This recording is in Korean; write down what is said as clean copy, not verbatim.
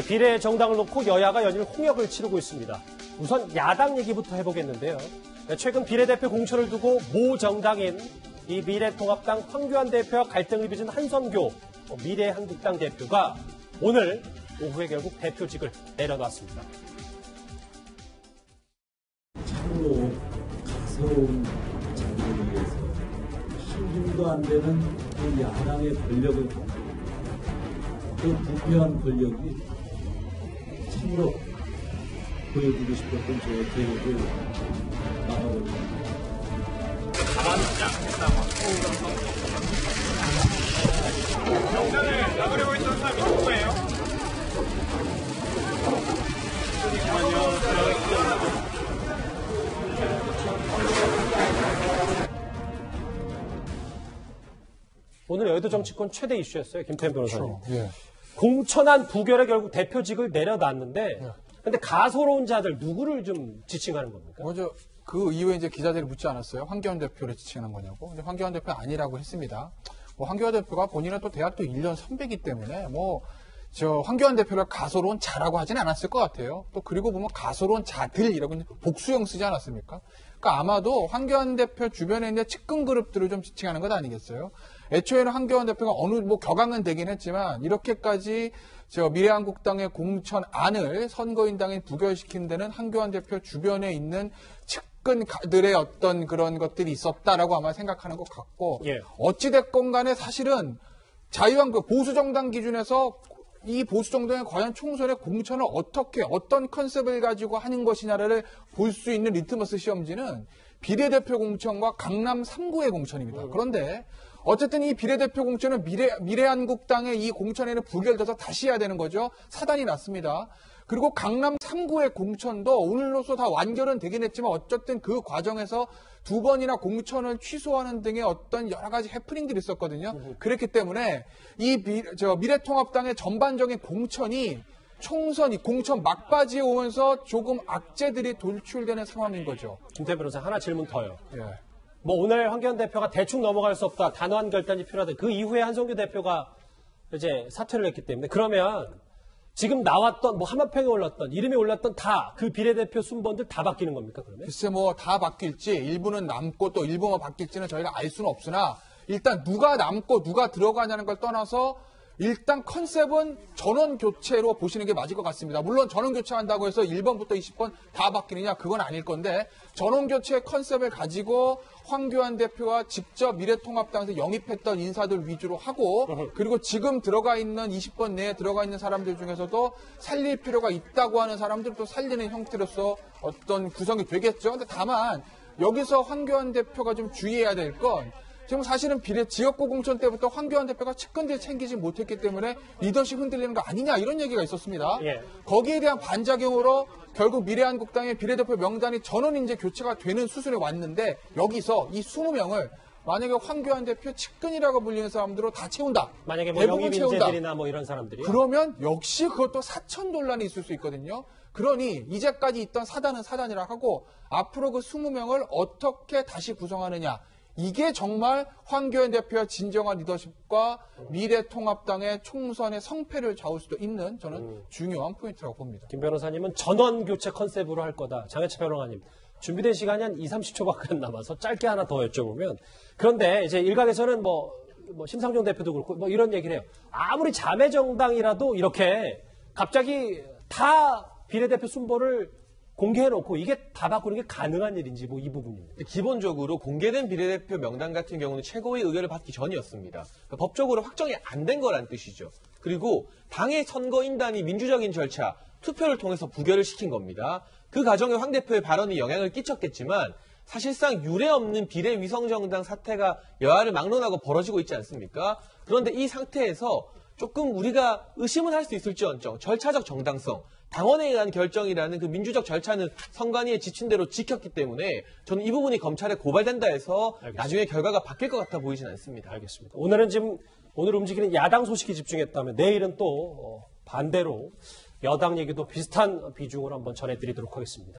비례 정당을 놓고 여야가 연일 홍역을 치르고 있습니다. 우선 야당 얘기부터 해보겠는데요. 최근 비례대표 공천을 두고 모 정당인 이 미래통합당 황교안 대표와 갈등을 빚은 한선교 미래한국당 대표가 오늘 오후에 결국 대표직을 내려놨습니다. 참으로 가서운 장면을 위해서 한줌도 안 되는 그 야당의 권력을 그 부패한 권력이 참으로 보여주고 싶었던 저의 계획을 나가버립니다. 가만두지 않겠다. 정당을 나가려고 했던 사람이 누구예요? 오늘 여의도 정치권 최대 이슈였어요. 김태현 변호사님. 그렇죠. 예. 공천한 부결에 결국 대표직을 내려놨는데 근데 가소로운 자들 누구를 좀 지칭하는 겁니까? 먼저 그 이후에 이제 기자들이 묻지 않았어요. 황교안 대표를 지칭하는 거냐고. 근데 황교안 대표는 아니라고 했습니다. 황교안 대표가 본인은 또 대학교 1년 선배이기 때문에 황교안 대표를 가소로운 자라고 하진 않았을 것 같아요. 또 그리고 보면 가소로운 자들이라고 복수형 쓰지 않았습니까? 그러니까 아마도 황교안 대표 주변에 있는 측근 그룹들을 좀 지칭하는 것 아니겠어요? 애초에는 황교안 대표가 격앙은 되긴 했지만 이렇게까지 미래한국당의 공천안을 선거인당에 부결시킨 데는 황교안 대표 주변에 있는 측근들의 어떤 그런 것들이 있었다라고 아마 생각하는 것 같고 예. 어찌됐건 간에 사실은 자유한국 보수정당 기준에서 이 보수정당의 과연 총선의 공천을 어떤 컨셉을 가지고 하는 것이냐를 볼 수 있는 리트머스 시험지는 비례대표 공천과 강남 3구의 공천입니다. 그런데 어쨌든 이 비례대표 공천은 미래한국당의 이 공천에는 부결돼서 다시 해야 되는 거죠. 사단이 났습니다. 그리고 강남 3구의 공천도 오늘로서 다 완결은 되긴 했지만 어쨌든 그 과정에서 2번이나 공천을 취소하는 등의 어떤 여러 가지 해프닝들이 있었거든요. 그렇기 때문에 이 미래통합당의 전반적인 공천이 공천 막바지에 오면서 조금 악재들이 돌출되는 상황인 거죠. 김태현 변호사 하나 질문 더요. 예. 오늘 황교안 대표가 대충 넘어갈 수 없다. 단호한 결단이 필요하다. 그 이후에 한성규 대표가 이제 사퇴를 했기 때문에 그러면 지금 나왔던 한마평에 올랐던 이름이 올랐던 다 그 비례대표 순번들 다 바뀌는 겁니까 그러면? 글쎄 다 바뀔지 일부는 남고 또 일부만 바뀔지는 저희가 알 수는 없으나 일단 누가 남고 누가 들어가냐는 걸 떠나서 일단 컨셉은 전원 교체로 보시는 게 맞을 것 같습니다. 물론 전원 교체한다고 해서 1번부터 20번 다 바뀌느냐 그건 아닐 건데 전원 교체 컨셉을 가지고 황교안 대표와 직접 미래통합당에서 영입했던 인사들 위주로 하고 그리고 지금 들어가 있는 20번 내에 들어가 있는 사람들 중에서도 살릴 필요가 있다고 하는 사람들도 살리는 형태로서 어떤 구성이 되겠죠. 근데 다만 여기서 황교안 대표가 좀 주의해야 될 건 지금 사실은 지역구 공천 때부터 황교안 대표가 측근들 챙기지 못했기 때문에 리더십 흔들리는 거 아니냐 이런 얘기가 있었습니다. 예. 거기에 대한 반작용으로 결국 미래한국당의 비례대표 명단이 전원 이제 교체가 되는 수순에 왔는데 여기서 이 20명을 만약에 황교안 대표 측근이라고 불리는 사람들로 다 채운다. 만약에 대부분 채운다. 영입인재들이나 이런 사람들이 그러면 역시 그것도 사천 논란이 있을 수 있거든요. 그러니 이제까지 있던 사단은 사단이라 하고 앞으로 그 20명을 어떻게 다시 구성하느냐. 이게 정말 황교안 대표의 진정한 리더십과 미래통합당의 총선의 성패를 좌우할 수도 있는 저는 중요한 포인트라고 봅니다. 김 변호사님은 전원 교체 컨셉으로 할 거다. 장혜철 변호사님 준비된 시간이 한 20-30초밖에 안 남아서 짧게 하나 더 여쭤보면 그런데 이제 일각에서는 심상정 대표도 그렇고 이런 얘기를 해요. 아무리 자매 정당이라도 이렇게 갑자기 다 비례대표 순번을 공개해놓고 이게 다 바꾸는 게 가능한 일인지 이 부분입니다. 기본적으로 공개된 비례대표 명단 같은 경우는 최고의 의결을 받기 전이었습니다. 그러니까 법적으로 확정이 안 된 거란 뜻이죠. 그리고 당의 선거인단이 민주적인 절차, 투표를 통해서 부결을 시킨 겁니다. 그 과정에 황 대표의 발언이 영향을 끼쳤겠지만 사실상 유례없는 비례위성정당 사태가 여야를 막론하고 벌어지고 있지 않습니까? 그런데 이 상태에서 조금 우리가 의심은 할 수 있을지언정 절차적 정당성, 당원에 의한 결정이라는 그 민주적 절차는 선관위에 지친 대로 지켰기 때문에 저는 이 부분이 검찰에 고발된다 해서 알겠습니다. 나중에 결과가 바뀔 것 같아 보이진 않습니다. 알겠습니다. 오늘 움직이는 야당 소식이 집중했다면 내일은 또 반대로 여당 얘기도 비슷한 비중으로 한번 전해드리도록 하겠습니다.